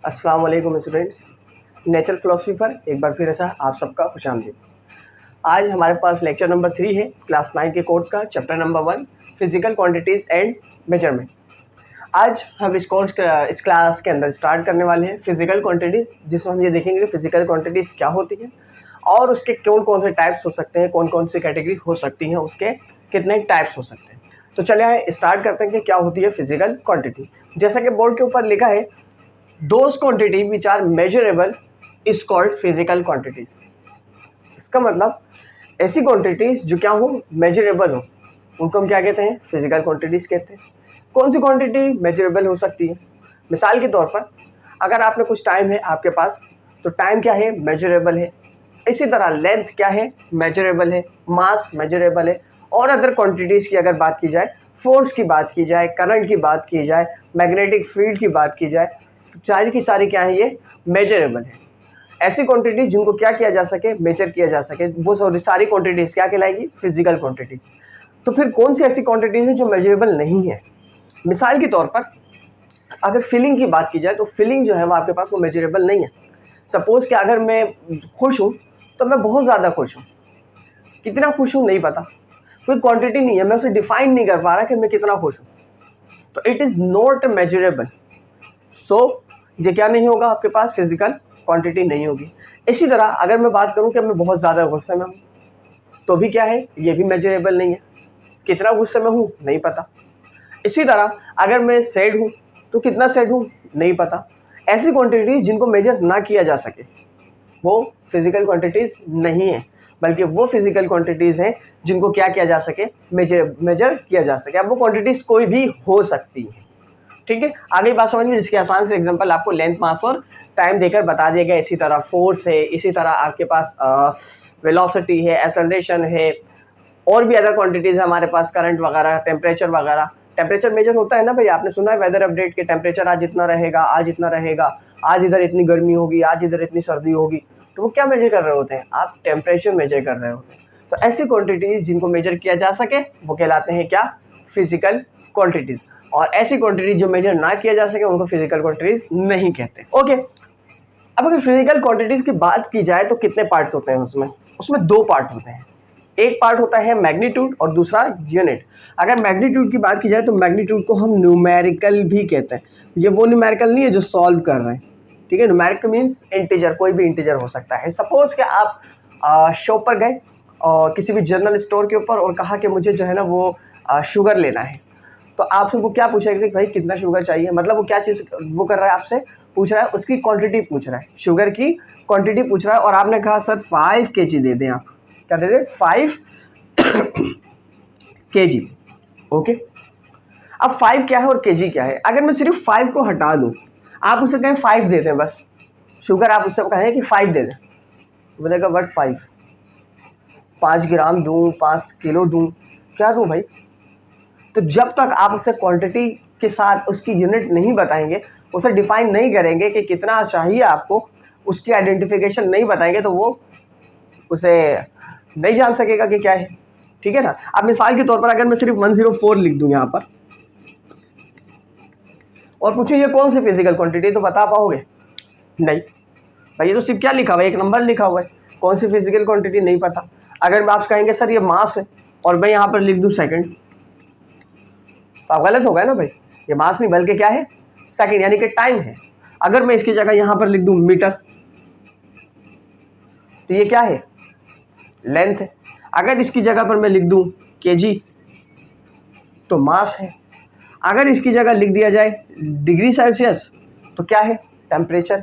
अस्सलाम वालेकुम students. Nature philosophy पर एक बार फिर ऐसा आप सबका खुशामदीद। आज हमारे पास लेक्चर नंबर 3 है क्लास 9 के कोर्स का, chapter number 1 physical quantities and measurement. आज हम इस क्लास के अंदर स्टार्ट करने वाले हैं फिजिकल क्वांटिटीज़, जिसमें हम ये देखेंगे कि फिजिकल क्वांटिटीज़ क्या होती हैं और उसके कौन कौन से टाइप्स हो सकते हैं, कौन कौन सी कैटेगरी हो सकती हैं, उसके कितने टाइप्स हो सकते हैं। तो चलिए स्टार्ट करते हैं कि क्या होती है फिजिकल क्वांटिटी। जैसा कि बोर्ड के ऊपर लिखा है, those quantity which are measurable is called physical quantities। इसका मतलब ऐसी क्वांटिटीज जो क्या हो, मेजरेबल हो, उनको हम क्या कहते हैं, फिजिकल क्वांटिटीज कहते हैं। कौन सी क्वांटिटी मेजरेबल हो सकती है? मिसाल के तौर पर अगर आपने कुछ टाइम है आपके पास, तो टाइम क्या है, मेजरेबल है। इसी तरह लेंथ क्या है, मेजरेबल है। मास मेजरेबल है। और अदर क्वांटिटीज की अगर बात की जाए, फोर्स की बात की जाए, करंट की बात की जाए, मैग्नेटिक फील्ड की बात की जाए, तो सारी की सारी क्या है, ये मेजरेबल है। ऐसी क्वांटिटीज जिनको क्या किया जा सके, मेजर किया जा सके, वो सारी क्वांटिटीज क्या कहलाएगी, फिजिकल क्वांटिटीज। तो फिर कौन सी ऐसी क्वांटिटीज है जो मेजरेबल नहीं है? मिसाल के तौर पर अगर फीलिंग की बात की जाए, तो फीलिंग जो है वो आपके पास वो मेजरेबल नहीं है। सपोज कि अगर मैं खुश हूँ तो मैं बहुत ज़्यादा खुश हूँ, कितना खुश हूँ नहीं पता, कोई क्वांटिटी नहीं है, मैं उसे डिफाइन नहीं कर पा रहा कि मैं कितना खुश हूँ, तो इट इज़ नॉट मेजरेबल। सो ये क्या नहीं होगा, आपके पास फिजिकल क्वांटिटी नहीं होगी। इसी तरह अगर मैं बात करूं कि मैं बहुत ज़्यादा गुस्से में हूं, तो भी क्या है, ये भी मेजरेबल नहीं है। कितना गुस्से में हूं नहीं पता। इसी तरह अगर मैं सैड हूं, तो कितना सैड हूं नहीं पता। ऐसी क्वांटिटीज जिनको मेजर ना किया जा सके वो फिजिकल क्वांटिटीज नहीं है, बल्कि वो फिजिकल क्वांटिटीज हैं जिनको क्या किया जा सके, मेजर किया जा सके। अब वो क्वांटिटीज कोई भी हो सकती है, ठीक है। आगे बात समझ में, जिसके आसान से एग्जांपल आपको लेंथ, मास और टाइम देकर बता दिया गया। इसी तरह फोर्स है, इसी तरह आपके पास वेलोसिटी है, एक्सेलरेशन है, और भी अदर क्वांटिटीज है हमारे पास, करंट वगैरह, टेम्परेचर वगैरह। टेम्परेचर मेजर होता है ना भाई, आपने सुना है वेदर अपडेट के टेम्परेचर आज इतना रहेगा, आज इतना रहेगा, आज इधर इतनी गर्मी होगी, आज इधर इतनी सर्दी होगी। तो वो क्या मेजर कर रहे होते हैं, आप टेम्परेचर मेजर कर रहे होते हैं। तो ऐसी क्वांटिटीज जिनको मेजर किया जा सके वो कहलाते हैं क्या, फिजिकल क्वांटिटीज। और ऐसी क्वांटिटी जो मेजर ना किया जा सके उनको फिजिकल क्वांटिटीज नहीं कहते। ओके, अब अगर फिजिकल क्वांटिटीज की बात की जाए तो कितने पार्ट्स होते हैं उसमें? उसमें दो पार्ट होते हैं। एक पार्ट होता है मैग्नीट्यूड और दूसरा यूनिट। अगर मैग्नीट्यूड की बात की जाए तो मैग्नीट्यूड को हम न्यूमेरिकल भी कहते हैं। ये वो न्यूमेरिकल नहीं है जो सॉल्व कर रहे हैं, ठीक है। न्यूमेरिकल मीन्स इंटीजर, कोई भी इंटीजर हो सकता है। सपोज कि आप शॉप पर गए और किसी भी जनरल स्टोर के ऊपर और कहा कि मुझे जो है ना वो शुगर लेना है, तो आपसे वो क्या पूछेगा कि भाई कितना शुगर चाहिए, मतलब वो क्या चीज़ वो कर रहा है, आपसे पूछ रहा है, उसकी क्वांटिटी पूछ रहा है, शुगर की क्वांटिटी पूछ रहा है। और आपने कहा सर 5 kg दे दें, आप क्या दे दें, 5 kg। ओके, अब 5 क्या है और kg क्या है? अगर मैं सिर्फ 5 को हटा दूं, आप उसे कहें 5 दे दें बस, शुगर आप उससे कहें कि 5 दे दें, बोलेगा व्हाट 5, 5 ग्राम दूं, 5 किलो दूं, क्या दूं भाई? तो जब तक आप उसे क्वांटिटी के साथ उसकी यूनिट नहीं बताएंगे, उसे डिफाइन नहीं करेंगे कि कितना चाहिए आपको, उसकी आइडेंटिफिकेशन नहीं बताएंगे, तो वो उसे नहीं जान सकेगा कि क्या है, ठीक है ना। अब मिसाल के तौर पर अगर मैं सिर्फ 104 लिख दूं यहाँ पर और पूछूं ये कौन सी फिजिकल क्वांटिटी, तो बता पाओगे? नहीं भाई, ये तो सिर्फ क्या लिखा हुआ है, एक नंबर लिखा हुआ है, कौन सी फिजिकल क्वांटिटी नहीं पता। अगर आप कहेंगे सर ये मास है और मैं यहाँ पर लिख दूं सेकंड, तो आप गलत हो गए ना भाई, ये मास नहीं बल्कि क्या है, सेकंड, यानी कि टाइम है। अगर मैं इसकी जगह यहाँ पर लिख दूं मीटर, तो ये क्या है, लेंथ है। अगर इसकी जगह पर मैं लिख दूं केजी, तो मास है। अगर इसकी जगह लिख दिया जाए डिग्री सेल्सियस, तो क्या है, टेम्परेचर।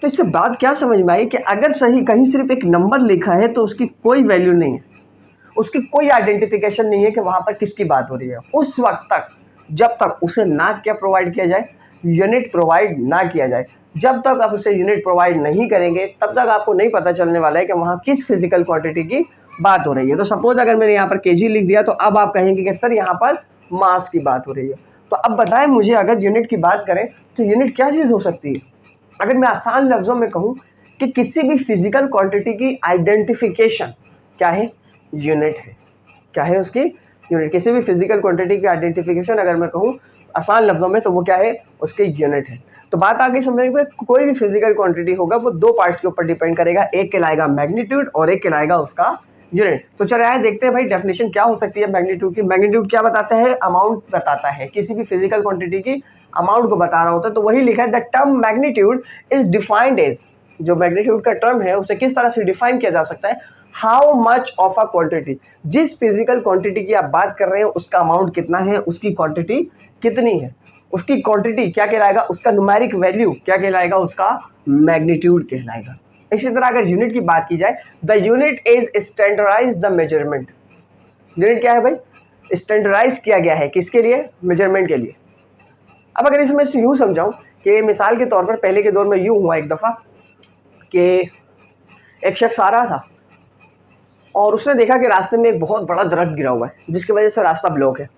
तो इससे बात क्या समझ में आई कि अगर सही कहीं सिर्फ एक नंबर लिखा है तो उसकी कोई वैल्यू नहीं है, उसकी कोई आइडेंटिफिकेशन नहीं है कि वहां पर किसकी बात हो रही है उस वक्त तक, जब तक उसे ना क्या प्रोवाइड किया जाए, यूनिट प्रोवाइड ना किया जाए। जब तक आप उसे यूनिट प्रोवाइड नहीं करेंगे तब तक आपको नहीं पता चलने वाला है कि वहाँ किस फिजिकल क्वांटिटी की बात हो रही है। तो सपोज अगर मैंने यहाँ पर केजी लिख दिया, तो अब आप कहेंगे कि सर यहाँ पर मास की बात हो रही है। तो अब बताएं मुझे, अगर यूनिट की बात करें तो यूनिट क्या चीज़ हो सकती है? अगर मैं आसान लफ्ज़ों में कहूँ कि किसी भी फिजिकल क्वांटिटी की आइडेंटिफिकेशन क्या है, यूनिट है। क्या है उसकी यूनिट। किसी भी फिजिकल क्वांटिटी की आइडेंटिफिकेशन अगर मैं कहूँ आसान लफ्जों में तो वो क्या है, उसके यूनिट है। तो बात आगे समझ में, कोई भी फिजिकल क्वांटिटी होगा वो दो पार्ट्स के ऊपर डिपेंड करेगा, एक कहलाएगा मैग्नीट्यूड और एक कहलाएगा उसका यूनिट। तो चलो आए देखते हैं भाई डेफिनेशन क्या हो सकती है मैग्नीट्यूड की। मैग्नीट्यूड क्या बताता है, अमाउंट बताता है, किसी भी फिजिकल क्वांटिटी की अमाउंट को बता रहा होता है। तो वही लिखा है the term magnitude is defined as, जो मैग्नीट्यूड का टर्म है उसे किस तरह से डिफाइन किया जा सकता है, how much of a quantity, जिस फिजिकल क्वांटिटी की आप बात कर रहे हैं उसका अमाउंट कितना है, उसकी क्वांटिटी कितनी है, उसकी क्वांटिटी क्या कहलाएगा, उसका न्यूमेरिक वैल्यू क्या कहलाएगा, उसका मैग्नीट्यूड कहलाएगा। इसी तरह अगर यूनिट की बात की जाए, the unit is standardize the measurement. Unit क्या है भाई, स्टैंडर्डाइज किया गया है, किसके लिए, मेजरमेंट के लिए। अब अगर इसमें यूं समझाऊं कि मिसाल के तौर पर पहले के दौर में यूं हुआ एक दफा कि एक शख्स आ रहा था और उसने देखा कि रास्ते में एक बहुत बड़ा दरख्त गिरा हुआ है जिसकी वजह से रास्ता ब्लॉक है।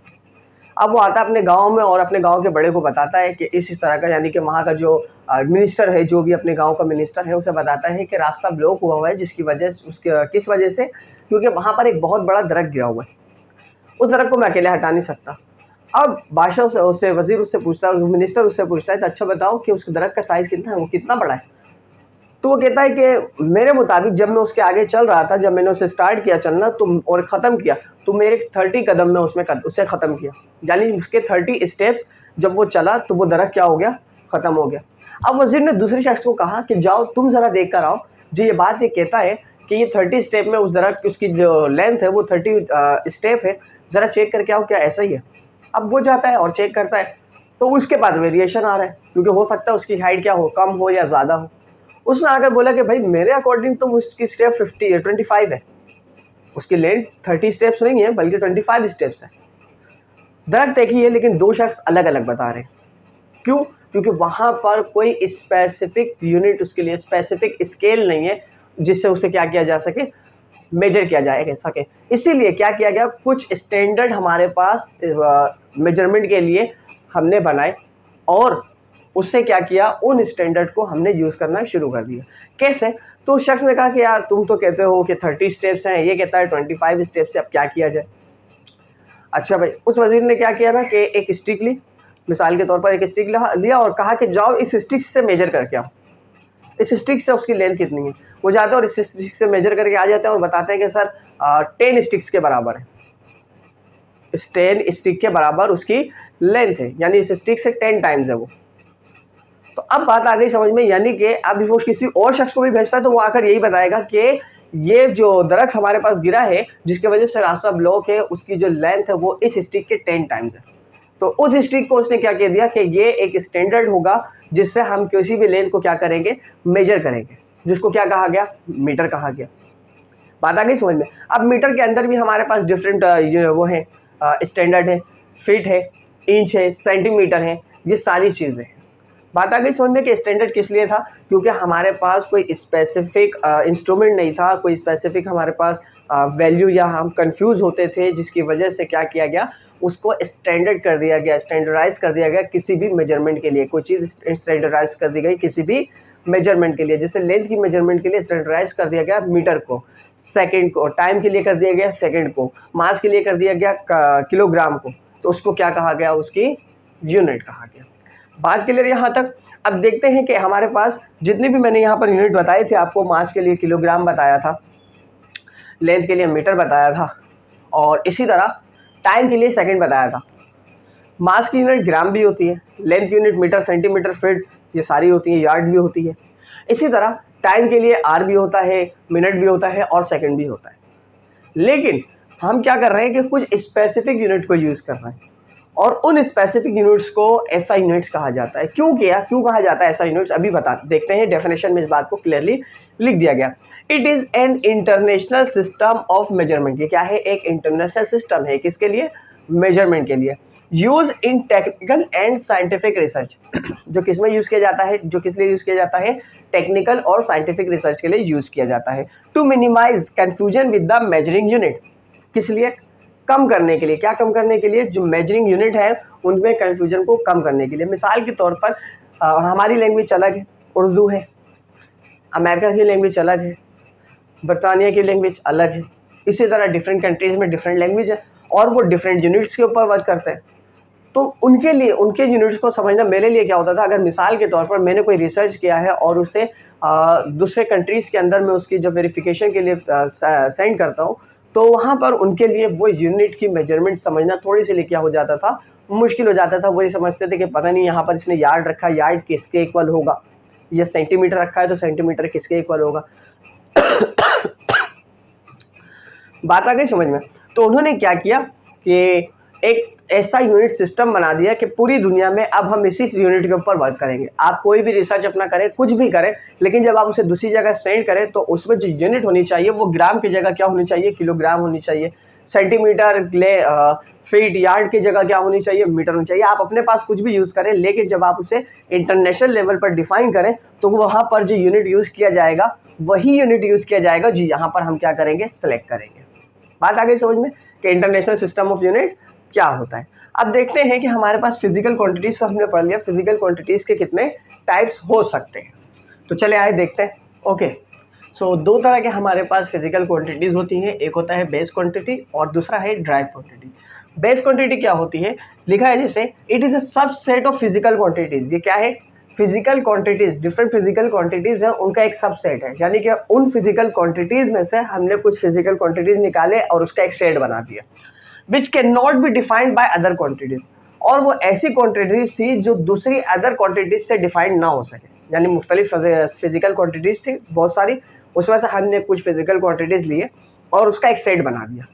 अब वो आता है अपने गांव में और अपने गांव के बड़े को बताता है कि इस तरह का, यानी कि वहाँ का जो मिनिस्टर है, जो भी अपने गांव का मिनिस्टर है, उसे बताता है कि रास्ता ब्लॉक हुआ है, जिसकी वजह से, उसके किस वजह से, क्योंकि वहाँ पर एक बहुत बड़ा दरख्त गिरा हुआ है, उस दरख्त को मैं अकेले हटा नहीं सकता। अब बादशाह उससे वजीर उससे पूछता है, मिनिस्टर उससे पूछता है, तो अच्छा बताओ कि उस दरख्त का साइज़ कितना है, वो कितना बड़ा है। तो वो कहता है कि मेरे मुताबिक जब मैं उसके आगे चल रहा था, जब मैंने उसे स्टार्ट किया चलना और ख़त्म किया, तो मेरे 30 कदम में उसे ख़त्म किया, यानी उसके 30 स्टेप्स जब वो चला तो वो दरख्त क्या हो गया, ख़त्म हो गया। अब वज़ीर ने दूसरे शख्स को कहा कि जाओ तुम ज़रा देख कर आओ, जो ये बात ये कहता है कि ये 30 स्टेप में उस दरख्त उसकी जो लेंथ है वो 30 स्टेप है, ज़रा चेक करके आओ क्या ऐसा ही है। अब वो जाता है और चेक करता है तो उसके बाद वेरिएशन आ रहा है, क्योंकि हो सकता है उसकी हाइट क्या हो, कम हो या ज़्यादा हो। उसने आकर बोला कि भाई मेरे अकॉर्डिंग तो उसकी स्टेप 25 है, उसकी लेंथ 30 स्टेप्स नहीं है बल्कि 25 स्टेप्स है। दरख्त एक ही है लेकिन दो शख्स अलग अलग बता रहे हैं। क्यों, क्योंकि वहाँ पर कोई स्पेसिफिक यूनिट, उसके लिए स्पेसिफिक स्केल नहीं है जिससे उसे क्या किया जा सके, मेजर किया जाए सके। इसीलिए क्या किया गया, कुछ स्टैंडर्ड हमारे पास मेजरमेंट के लिए हमने बनाए और उससे क्या किया, उन स्टैंडर्ड को हमने यूज़ करना शुरू कर दिया। कैसे, तो उस शख्स ने कहा कि यार तुम तो कहते हो कि 30 स्टेप्स हैं, ये कहता है 25 स्टेप्स है, अब क्या किया जाए। अच्छा भाई, उस वजीर ने क्या किया ना कि एक स्टिक ली, मिसाल के तौर पर एक स्टिक लिया और कहा कि जाओ इस स्टिक से मेजर करके आओ, इस स्टिक से उसकी लेंथ कितनी है। वो जाते हैं और इस स्टिक से मेजर करके आ जाते हैं और बताते हैं कि सर 10 स्टिक्स के बराबर है, इस 10 स्टिक के बराबर उसकी लेंथ है, यानी इस स्टिक से 10 टाइम्स है वो। तो अब बात आ गई समझ में, यानी कि अब वो किसी और शख्स को भी भेजता है तो वो आकर यही बताएगा कि ये जो दरख्त हमारे पास गिरा है जिसकी वजह से रास्ता ब्लॉक है, उसकी जो लेंथ है वो इस स्टिक के 10 टाइम्स है। तो उस स्टिक को उसने क्या कह दिया कि ये एक स्टैंडर्ड होगा जिससे हम किसी भी लेंथ को क्या करेंगे, मेजर करेंगे, जिसको क्या कहा गया, मीटर कहा गया। बात आ गई समझ में। अब मीटर के अंदर भी हमारे पास डिफरेंट वो है, स्टैंडर्ड है, फीट है, इंच है, सेंटीमीटर है, ये सारी चीज़ें हैं। बात आ गई समझ में कि स्टैंडर्ड किस लिए था, क्योंकि हमारे पास कोई स्पेसिफिक इंस्ट्रूमेंट नहीं था, कोई स्पेसिफिक हमारे पास वैल्यू, या हम कंफ्यूज होते थे, जिसकी वजह से क्या किया गया, उसको स्टैंडर्ड कर दिया गया, स्टैंडर्डाइज कर दिया गया किसी भी मेजरमेंट के लिए। कोई चीज़ स्टैंडर्डाइज कर दी गई किसी भी मेजरमेंट के लिए, जैसे लेंथ की मेजरमेंट के लिए स्टैंडर्डाइज कर दिया गया मीटर को, सेकेंड को, टाइम के लिए कर दिया गया सेकेंड को, मास के लिए कर दिया गया किलोग्राम को, तो उसको क्या कहा गया, उसकी यूनिट कहा गया। बात क्लियर यहाँ तक। अब देखते हैं कि हमारे पास जितने भी मैंने यहाँ पर यूनिट बताए थे, आपको मास के लिए किलोग्राम बताया था, लेंथ के लिए मीटर बताया था, और इसी तरह टाइम के लिए सेकंड बताया था। मास की यूनिट ग्राम भी होती है, लेंथ की यूनिट मीटर, सेंटीमीटर, फीट, ये सारी होती है, यार्ड भी होती है। इसी तरह टाइम के लिए आर भी होता है, मिनट भी होता है और सेकंड भी होता है। लेकिन हम क्या कर रहे हैं कि कुछ स्पेसिफिक यूनिट को यूज़ कर रहे हैं, और उन स्पेसिफिक यूनिट्स को ऐसा यूनिट्स कहा जाता है। क्यों कहा जाता है ऐसा यूनिट्स, अभी देखते हैं। डेफिनेशन में इस बात को क्लियरली लिख दिया गया। It is an international system of measurement. ये क्या है, एक इंटरनेशनल सिस्टम है, किसके लिए, मेजरमेंट के लिए। Use in technical and scientific research, जो किस में यूज़ किया जाता है, जो किस लिए यूज़ किया जाता है, टेक्निकल और साइंटिफिक रिसर्च के लिए यूज़ किया जाता है। To minimize confusion with the measuring unit, किस लिए, कम करने के लिए। क्या कम करने के लिए, जो मेजरिंग यूनिट है उनमें कन्फ्यूजन को कम करने के लिए। मिसाल के तौर पर हमारी लैंग्वेज अलग है, उर्दू है, अमेरिका की लैंग्वेज अलग है, बरतानिया की लैंग्वेज अलग है, इसी तरह डिफरेंट कंट्रीज़ में डिफरेंट लैंग्वेज है, और वो डिफरेंट यूनिट्स के ऊपर वर्क करते हैं। तो उनके लिए उनके यूनिट्स को समझना मेरे लिए क्या होता था, अगर मिसाल के तौर पर मैंने कोई रिसर्च किया है और उसे दूसरे कंट्रीज़ के अंदर मैं उसकी जब वेरिफिकेशन के लिए सेंड करता हूँ, तो वहाँ पर उनके लिए वो यूनिट की मेजरमेंट समझना थोड़ी सी क्या हो जाता था, मुश्किल हो जाता था। वो ये समझते थे कि पता नहीं यहाँ पर इसने यार्ड रखा, यार्ड किसके इक्वल होगा, या सेंटीमीटर रखा है तो सेंटीमीटर किसके इक्वल होगा। बात आ गई समझ में। तो उन्होंने क्या किया कि एक ऐसा यूनिट सिस्टम बना दिया कि पूरी दुनिया में अब हम इसी यूनिट के ऊपर वर्क करेंगे। आप कोई भी रिसर्च अपना करें, कुछ भी करें, लेकिन जब आप उसे दूसरी जगह सेंड करें तो उसमें जो यूनिट होनी चाहिए वो ग्राम की जगह क्या होनी चाहिए, किलोग्राम होनी चाहिए। सेंटीमीटर, फीट, यार्ड की जगह क्या होनी चाहिए, मीटर होनी चाहिए। आप अपने पास कुछ भी यूज़ करें, लेकिन जब आप उसे इंटरनेशनल लेवल पर डिफाइन करें तो वहाँ पर जो यूनिट यूज़ किया जाएगा वही यूनिट यूज़ किया जाएगा जो यहाँ पर हम क्या करेंगे, सेलेक्ट करेंगे। बात आ गई समझ में कि इंटरनेशनल सिस्टम ऑफ यूनिट क्या होता है। अब देखते हैं कि हमारे पास फिजिकल क्वांटिटीज तो हमने पढ़ लिया, फिजिकल क्वांटिटीज के कितने टाइप्स हो सकते हैं। तो चले आए देखते हैं। ओके, सो दो तरह के हमारे पास फिजिकल क्वांटिटीज होती हैं, एक होता है बेस क्वांटिटी और दूसरा है ड्राइव क्वांटिटी। बेस क्वांटिटी क्या होती है, लिखा है जैसे it is a subset of physical quantities. ये क्या है, physical quantities, different physical quantities है उनका एक सबसेट है, यानी कि उन फिजिकल क्वांटिटीज में से हमने कुछ फिजिकल क्वांटिटीज निकाले और उसका एक सेट बना दिया, which can not be defined by other quantities. और वो ऐसी क्वांटिटीज थी जो दूसरी अदर क्वांटिटीज से डिफाइंड ना हो सके, यानी मुख्तलिफ फिजिकल क्वांटिटीज थी बहुत सारी, उसमें से हमने कुछ फिजिकल क्वांटिटीज लिए और उसका एक सेट बना दिया।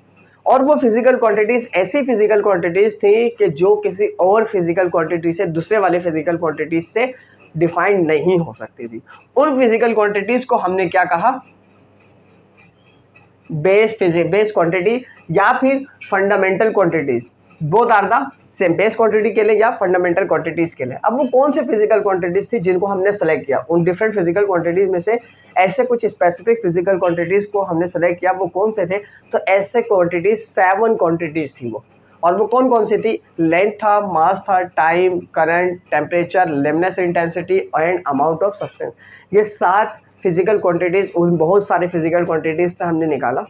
और वो फिजिकल क्वांटिटीज ऐसी फिजिकल क्वांटिटीज थी कि जो किसी और फिजिकल क्वांटिटी से, दूसरे वाले फिजिकल क्वांटिटीज से डिफाइंड नहीं हो सकती थी। उन फिजिकल क्वांटिटीज को हमने क्या कहा, बेस क्वांटिटी या फिर fundamental quantities. Both are the same, base quantity के लिए या फंडामेंटल क्वांटिटीज के लिए। अब वो कौन से फिजिकल क्वांटिटीज थी जिनको हमने सेलेक्ट किया, उन डिफरेंट फिजिकल क्वांटिटीज में से ऐसे कुछ स्पेसिफिक फिजिकल क्वांटिटीज को हमने सेलेक्ट किया। वो कौन से थे, तो ऐसे क्वांटिटीज 7 क्वांटिटीज थी वो। और वो कौन कौन सी थी, लेंथ था, मास था, time, current, temperature, luminous intensity and amount of substance. ये 7 फिजिकल क्वांटिटीज, उन बहुत सारे फिजिकल क्वांटिटीज से हमने निकाला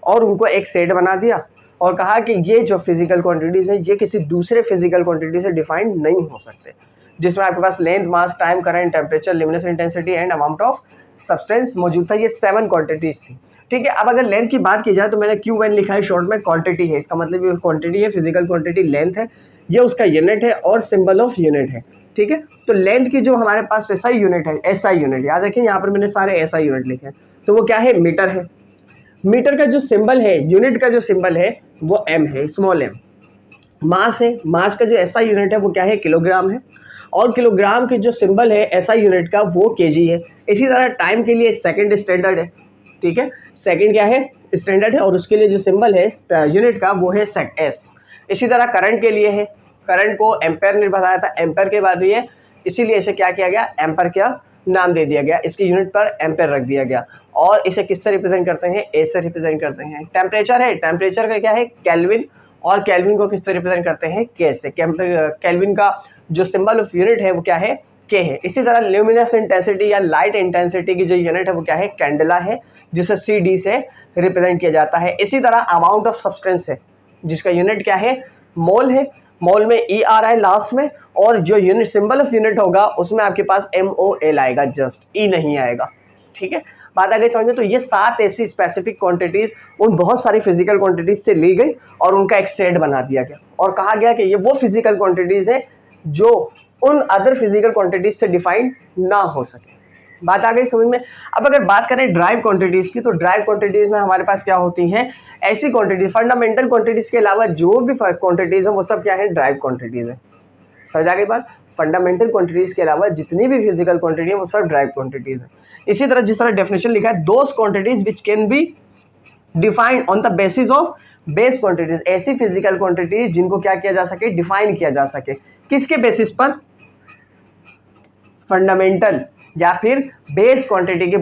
और उनको एक सेट बना दिया और कहा कि ये जो फिजिकल क्वांटिटीज है ये किसी दूसरे फिजिकल क्वांटिटी से डिफाइंड नहीं हो सकते, जिसमें आपके पास length, mass, time, current, temperature, luminous intensity and amount of substance मौजूद था। ये 7 क्वांटिटीज थी, ठीक है। अब अगर लेंथ की बात की जाए तो मैंने Q1 लिखा है शॉर्ट में, क्वांटिटी है, इसका मतलब ये क्वांटिटी है, फिजिकल क्वांटिटी लेंथ है, ये उसका यूनिट है और सिंबल ऑफ यूनिट है, ठीक है। तो लेंथ की जो हमारे पास SI यूनिट है, SI यूनिट याद रखिए, यहाँ पर मैंने सारे SI यूनिट लिखे हैं, तो वो क्या है, मीटर है। मीटर का जो सिंबल है, यूनिट का जो सिंबल है वो M है, स्मॉल m। मास है, मास का जो SI यूनिट है वो क्या है, किलोग्राम है। और किलोग्राम की जो सिंबल है SI यूनिट का वो kg है। इसी तरह टाइम के लिए सेकंड स्टैंडर्ड है, ठीक है, सेकंड क्या है, स्टैंडर्ड है, और उसके लिए जो सिंबल है यूनिट का वो है s। इसी तरह करंट के लिए है, करंट को एम्पेयर ने बताया था, एम्पेयर के बाद है, इसीलिए इसे क्या किया गया, एम्पेयर क्या नाम दे दिया गया, इसकी यूनिट पर एम्पेयर रख दिया गया। और इसे किससे रिप्रेजेंट करते हैं, A से रिप्रेजेंट करते हैं। टेम्परेचर है, टेम्परेचर का क्या है, केल्विन, और केल्विन को किससे रिप्रेजेंट करते हैं, K से। केल्विन का जो सिंबल ऑफ यूनिट है वो क्या है, K है। इसी तरह ल्यूमिनस इंटेंसिटी या लाइट इंटेंसिटी की जो यूनिट है वो क्या है, कैंडेला है, जिसे CD से रिप्रेजेंट किया जाता है। इसी तरह अमाउंट ऑफ सब्सटेंस है, जिसका यूनिट क्या है, मोल है, मोल में E आ रहा है लास्ट में, और जो यूनिट सिंबल ऑफ यूनिट होगा उसमें आपके पास MOL आएगा, जस्ट E नहीं आएगा, ठीक है। बात आ गई समझ में। तो ये 7 ऐसी स्पेसिफिक क्वांटिटीज उन बहुत सारी फिजिकल क्वांटिटीज से ली गई और उनका एक सेट बना दिया गया और कहा गया कि ये वो फिजिकल क्वांटिटीज है जो उन अदर फिजिकल क्वांटिटीज से डिफाइन ना हो सके। बात आ गई समझ में। अब अगर बात करें ड्राइव क्वांटिटीज की, तो ड्राइव क्वांटिटीज में हमारे पास क्या होती हैं, ऐसी क्वांटिटीज, फंडामेंटल क्वांटिटीज के अलावा जो भी क्वांटिटीज है वो सब क्या है, ड्राइव क्वांटिटीज है। समझ आ गई बात। फंडामेंटल क्वांटिटीज के अलावा जितनी भी फिजिकल क्वांटिटी है वो सब ड्राइव क्वांटिटीज है। इसी तरह जिस तरह डेफिनेशन लिखा है, those quantities which can be defined on the basis of base quantities, ऐसी फिजिकल क्वांटिटीज जिनको क्या किया जा सके, डिफाइन किया जा सके, किसके बेसिस पर, फंडामेंटल या फिर बेस क्वांटिटी के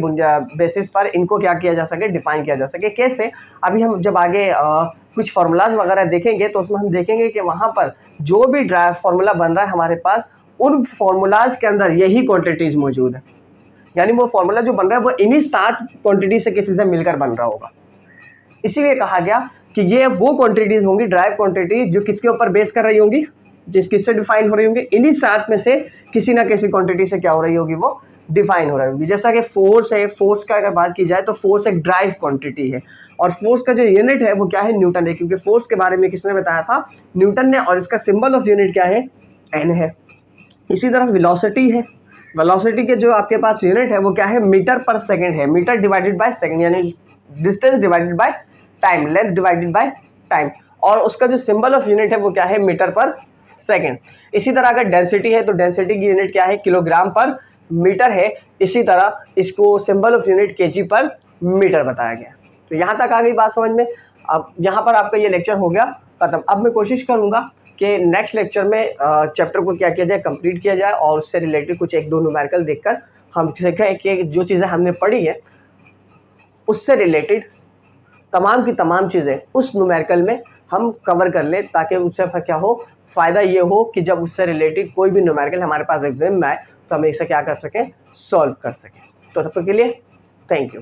बेसिस पर इनको क्या किया जा सके, डिफाइन किया जा सके। कैसे, अभी हम जब आगे कुछ फार्मूलाज वगैरह देखेंगे तो उसमें हम देखेंगे कि वहां पर जो भी ड्राइव फार्मूला बन रहा है हमारे पास, उन फार्मूलाज के अंदर यही क्वांटिटीज मौजूद है, यानी वो फार्मूला जो बन रहा है वो इन्हीं 7 क्वांटिटी से किसी से मिलकर बन रहा होगा। इसीलिए कहा गया कि ये वो क्वांटिटीज होंगी, ड्राइव क्वांटिटी, जो किसके ऊपर बेस कर रही होंगी, जिस किससे डिफाइन हो रही होंगी, इन्हीं 7 में से किसी ना किसी क्वांटिटी से क्या हो रही होगी, वो डिफाइन हो रही होगी। जैसा कि फोर्स है, फोर्स का अगर बात की जाए तो फोर्स एक ड्राइव क्वांटिटी है, और फोर्स का जो यूनिट है वो क्या है, न्यूटन है, क्योंकि फोर्स के बारे में किसने बताया था, न्यूटन ने, और इसका सिंबल ऑफ यूनिट क्या है, एन है। इसी तरह वेलोसिटी है, वेलोसिटी के जो आपके पास यूनिट है वो क्या है, मीटर पर सेकंड है, मीटर डिवाइडेड बाय सेकंड, यानी distance divided by time, length divided by time, और उसका जो सिंबल ऑफ यूनिट है वो क्या है, मीटर पर सेकंड। इसी तरह अगर डेंसिटी है तो डेंसिटी की यूनिट क्या है, किलोग्राम पर मीटर है। इसी तरह इसको सिंबल ऑफ यूनिट केजी पर मीटर बताया गया। तो यहाँ तक आ गई बात समझ में। अब यहाँ पर आपका ये लेक्चर हो गया खत्म। अब मैं कोशिश करूँगा कि नेक्स्ट लेक्चर में चैप्टर को क्या किया जाए, कंप्लीट किया जाए, और उससे रिलेटेड कुछ 1-2 न्यूमेरिकल देखकर हम सीखें कि जो चीज़ें हमने पढ़ी है उससे रिलेटेड तमाम की तमाम चीज़ें उस न्यूमेरिकल में हम कवर कर लें, ताकि उससे क्या हो, फ़ायदा ये हो कि जब उससे रिलेटेड कोई भी न्यूमेरिकल हमारे पास एग्जाम में आए तो हम इसे क्या कर सकें, सॉल्व कर सकें। तो तब तक के लिए थैंक यू।